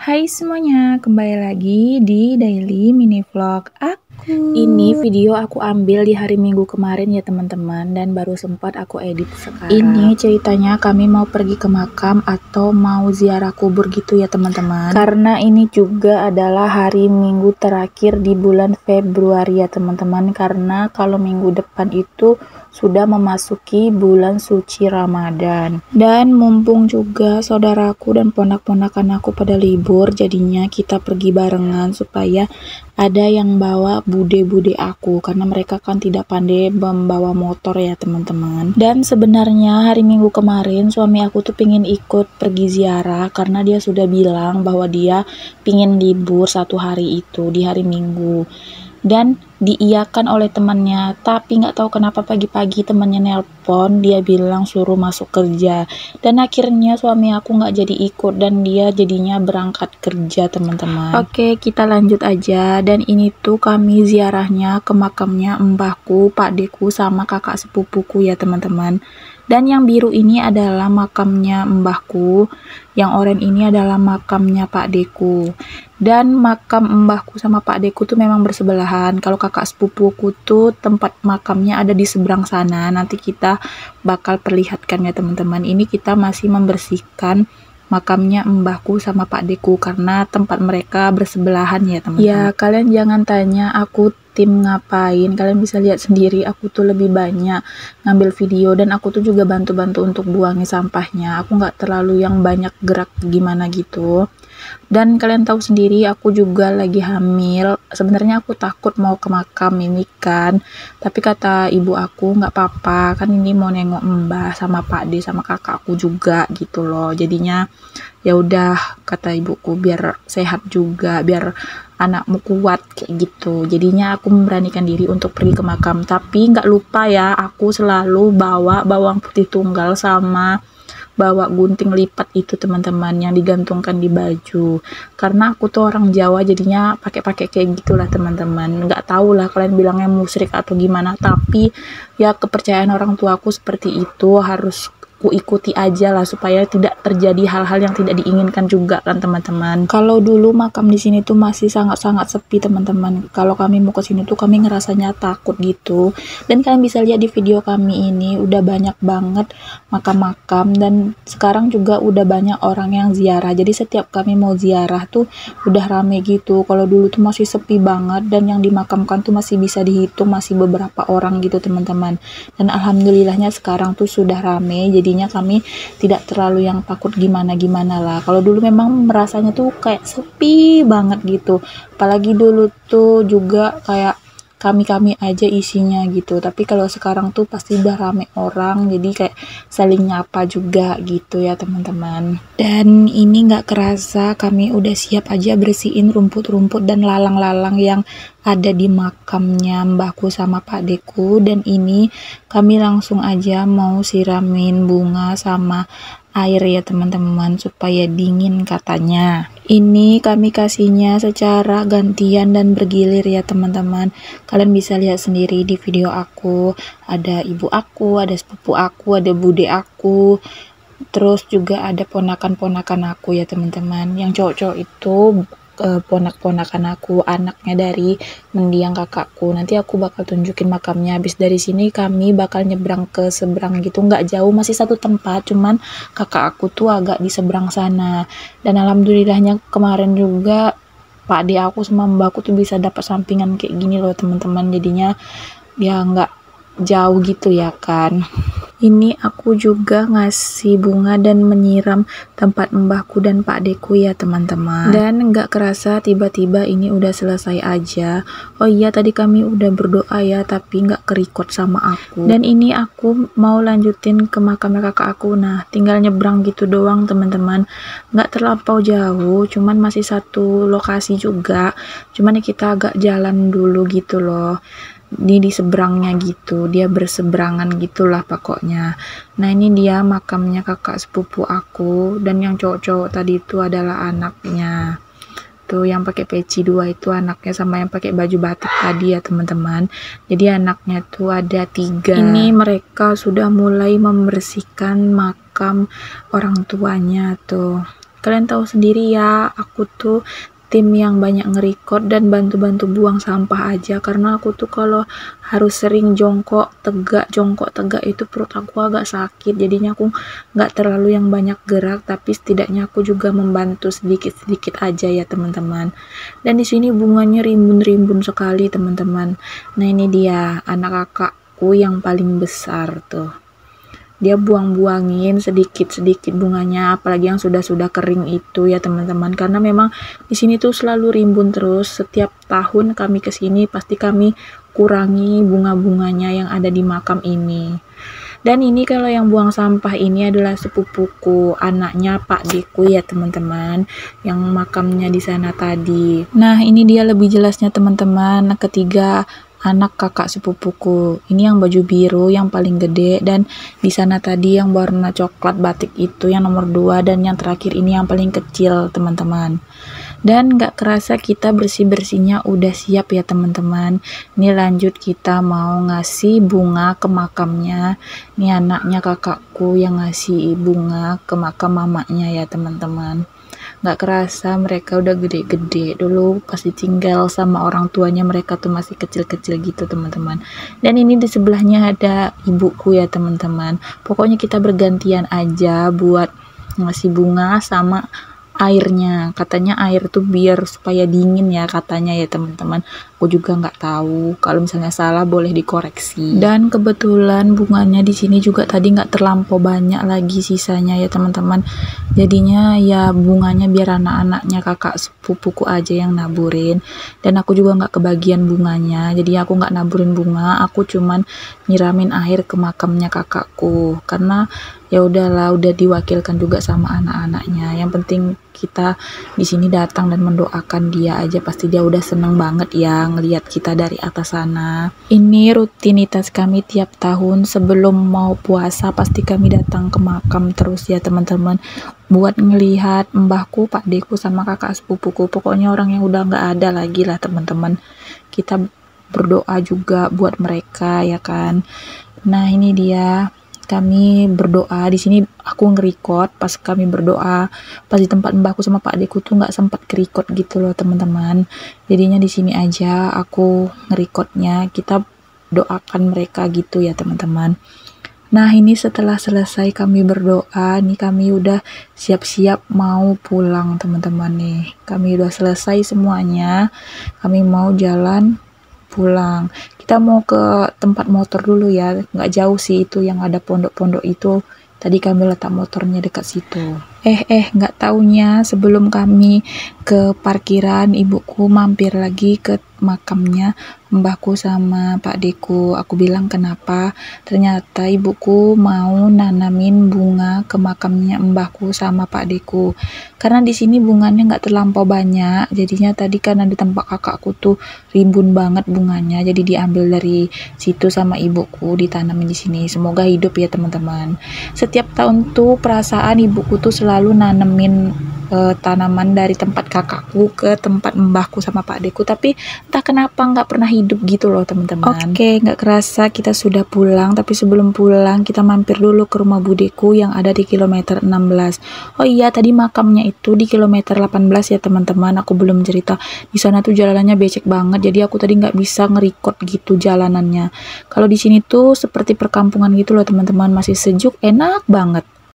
Hai semuanya, kembali lagi di Daily Mini Vlog aku. Ini video aku ambil di hari Minggu kemarin ya teman-teman, dan baru sempat aku edit sekarang. Ini ceritanya kami mau pergi ke makam atau mau ziarah kubur gitu ya teman-teman. Karena ini juga adalah hari Minggu terakhir di bulan Februari ya teman-teman. Karena kalau minggu depan itu sudah memasuki bulan suci Ramadan. Dan mumpung juga saudaraku dan ponak-ponakan aku pada libur, jadinya kita pergi barengan supaya ada yang bawa bude-bude aku, karena mereka kan tidak pandai membawa motor ya teman-teman. Dan sebenarnya hari Minggu kemarin suami aku tuh pingin ikut pergi ziarah, karena dia sudah bilang bahwa dia pingin libur satu hari itu di hari Minggu. Dan diiyakan oleh temannya, tapi nggak tahu kenapa pagi-pagi temannya nelpon, dia bilang suruh masuk kerja, dan akhirnya suami aku nggak jadi ikut dan dia jadinya berangkat kerja teman-teman. Oke, kita lanjut aja. Dan ini tuh kami ziarahnya ke makamnya mbahku, pakdeku, sama kakak sepupuku ya teman-teman. Dan yang biru ini adalah makamnya mbahku, yang oranye ini adalah makamnya pakdeku. Dan makam mbahku sama pakdeku tuh memang bersebelahan. Kalau kakak sepupuku tuh tempat makamnya ada di seberang sana. Nanti kita bakal perlihatkan ya teman-teman. Ini kita masih membersihkan makamnya mbahku sama pakdeku karena tempat mereka bersebelahan ya teman-teman. Ya, kalian jangan tanya aku tim ngapain, kalian bisa lihat sendiri. Aku tuh lebih banyak ngambil video dan aku tuh juga bantu-bantu untuk buangin sampahnya. Aku nggak terlalu yang banyak gerak gimana gitu. Dan kalian tahu sendiri aku juga lagi hamil. Sebenarnya aku takut mau ke makam ini kan, tapi kata ibu aku nggak apa-apa, kan ini mau nengok mbah sama Pak D sama kakakku juga gitu loh. Jadinya ya udah kata ibuku, biar sehat juga, biar anakmu kuat kayak gitu. Jadinya aku memberanikan diri untuk pergi ke makam. Tapi nggak lupa ya, aku selalu bawa bawang putih tunggal sama bawa gunting lipat itu teman-teman, yang digantungkan di baju. Karena aku tuh orang Jawa, jadinya pakai kayak gitulah teman-teman. Nggak tahu lah kalian bilangnya musyrik atau gimana, tapi ya kepercayaan orang tua aku seperti itu, harus ku ikuti aja lah supaya tidak terjadi hal-hal yang tidak diinginkan juga kan teman-teman. Kalau dulu makam di sini tuh masih sangat-sangat sepi teman-teman. Kalau kami mau ke sini tuh kami ngerasanya takut gitu. Dan kalian bisa lihat di video kami ini udah banyak banget makam-makam, dan sekarang juga udah banyak orang yang ziarah. Jadi setiap kami mau ziarah tuh udah rame gitu. Kalau dulu tuh masih sepi banget, dan yang dimakamkan tuh masih bisa dihitung, masih beberapa orang gitu teman-teman. Dan alhamdulillahnya sekarang tuh sudah rame, jadinya kami tidak terlalu yang takut gimana-gimana lah. Kalau dulu memang merasanya tuh kayak sepi banget gitu. Apalagi dulu tuh juga kayak kami aja isinya gitu. Tapi kalau sekarang tuh pasti udah rame orang, jadi kayak saling nyapa juga gitu ya teman-teman. Dan ini nggak kerasa kami udah siap aja bersihin rumput-rumput dan lalang-lalang yang ada di makamnya mbahku sama pakdeku. Dan ini kami langsung aja mau siramin bunga sama air ya teman-teman, supaya dingin katanya. Ini kami kasihnya secara gantian dan bergilir ya teman-teman. Kalian bisa lihat sendiri di video aku, ada ibu aku, ada sepupu aku, ada bude aku, terus juga ada ponakan-ponakan aku ya teman-teman. Yang cowok-cowok itu ponak-ponakan aku, anaknya dari mendiang kakakku. Nanti aku bakal tunjukin makamnya. Habis dari sini kami bakal nyebrang ke seberang gitu, nggak jauh, masih satu tempat, cuman kakak aku tuh agak di seberang sana. Dan alhamdulillahnya kemarin juga Pak D aku sama mbakku tuh bisa dapat sampingan kayak gini loh teman-teman. Jadinya ya nggak jauh gitu ya kan. Ini aku juga ngasih bunga dan menyiram tempat mbahku dan pakdeku ya teman-teman. Dan nggak kerasa tiba-tiba ini udah selesai aja. Oh iya, tadi kami udah berdoa ya, tapi nggak kerekod sama aku. Dan ini aku mau lanjutin ke makamnya kakak aku. Nah, tinggal nyebrang gitu doang teman-teman. Nggak terlampau jauh, cuman masih satu lokasi juga. Cuman ya kita agak jalan dulu gitu loh. Ini di seberangnya gitu, dia berseberangan gitulah pokoknya. Nah, ini dia makamnya kakak sepupu aku, dan yang cowok-cowok tadi itu adalah anaknya. Tuh yang pakai peci 2 itu anaknya, sama yang pakai baju batik tadi ya teman-teman. Jadi anaknya tuh ada 3. Ini mereka sudah mulai membersihkan makam orang tuanya tuh. Kalian tahu sendiri ya, aku tuh tim yang banyak nge-record dan bantu-bantu buang sampah aja, karena aku tuh kalau harus sering jongkok tegak itu perut aku agak sakit, jadinya aku nggak terlalu yang banyak gerak, tapi setidaknya aku juga membantu sedikit-sedikit aja ya teman-teman. Dan di sini bunganya rimbun-rimbun sekali teman-teman. Nah ini dia anak kakakku yang paling besar tuh, dia buang-buangin sedikit-sedikit bunganya, apalagi yang sudah kering itu ya teman-teman, karena memang di sini tuh selalu rimbun terus. Setiap tahun kami kesini pasti kami kurangi bunga-bunganya yang ada di makam ini. Dan ini kalau yang buang sampah ini adalah sepupuku, anaknya Pak Deku ya teman-teman, yang makamnya di sana tadi. Nah ini dia lebih jelasnya teman-teman, ketiga anak kakak sepupuku. Ini yang baju biru yang paling gede, dan di sana tadi yang warna coklat batik itu yang nomor 2, dan yang terakhir ini yang paling kecil teman-teman. Dan gak kerasa kita bersih-bersihnya udah siap ya teman-teman. Ini lanjut kita mau ngasih bunga ke makamnya. Ini anaknya kakakku yang ngasih bunga ke makam mamanya ya teman-teman. Gak kerasa mereka udah gede-gede. Dulu pasti tinggal sama orang tuanya mereka tuh masih kecil-kecil gitu teman-teman. Dan ini di sebelahnya ada ibuku ya teman-teman. Pokoknya kita bergantian aja buat ngasih bunga sama airnya. Katanya air tuh biar supaya dingin ya katanya ya teman-teman. Aku juga nggak tahu, kalau misalnya salah boleh dikoreksi. Dan kebetulan bunganya di sini juga tadi nggak terlampau banyak lagi sisanya ya teman-teman. Jadinya ya bunganya biar anak-anaknya kakak sepupuku aja yang naburin, dan aku juga nggak kebagian bunganya. Jadi aku nggak naburin bunga, aku cuman nyiramin air ke makamnya kakakku, karena ya udahlah, udah diwakilkan juga sama anak-anaknya. Yang penting kita di sini datang dan mendoakan dia aja, pasti dia udah seneng banget ya ngelihat kita dari atas sana. Ini rutinitas kami tiap tahun sebelum mau puasa, pasti kami datang ke makam terus ya teman-teman, buat ngelihat mbahku, Pak Deku, sama kakak sepupuku. Pokoknya orang yang udah nggak ada lagi lah teman-teman. Kita berdoa juga buat mereka ya kan. Nah ini dia kami berdoa di sini. Aku nge-record pas kami berdoa, pas di tempat mbahku sama Pak Deku tuh nggak sempat ke-record gitu loh teman-teman. Jadinya di sini aja aku nge-recordnya, kita doakan mereka gitu ya teman-teman. Nah ini setelah selesai kami berdoa nih, kami udah siap-siap mau pulang teman-teman nih. Kami udah selesai semuanya, kami mau jalan pulang. Kita mau ke tempat motor dulu ya, nggak jauh sih itu yang ada pondok-pondok itu. Tadi kami letak motornya dekat situ. Nggak taunya sebelum kami ke parkiran, ibuku mampir lagi ke makamnya mbahku sama Pak Deku. Aku bilang kenapa, ternyata ibuku mau nanamin bunga ke makamnya mbahku sama Pak Deku, karena di sini bunganya nggak terlampau banyak. Jadinya tadi karena di tempat kakakku tuh rimbun banget bunganya, jadi diambil dari situ sama ibuku, ditanamin di sini. Semoga hidup ya teman-teman. Setiap tahun tuh perasaan ibuku tuh selalu nanemin tanaman dari tempat kakakku ke tempat mbahku sama Pak Deku, tapi entah kenapa nggak pernah hidup gitu loh teman-teman. Oke, nggak kerasa kita sudah pulang, tapi sebelum pulang kita mampir dulu ke rumah budeku yang ada di kilometer 16. Oh iya, tadi makamnya itu di kilometer 18 ya teman-teman. Aku belum cerita, di sana tuh jalanannya becek banget, jadi aku tadi nggak bisa nge-record gitu jalanannya. Kalau di sini tuh seperti perkampungan gitu loh teman-teman, masih sejuk, enak banget.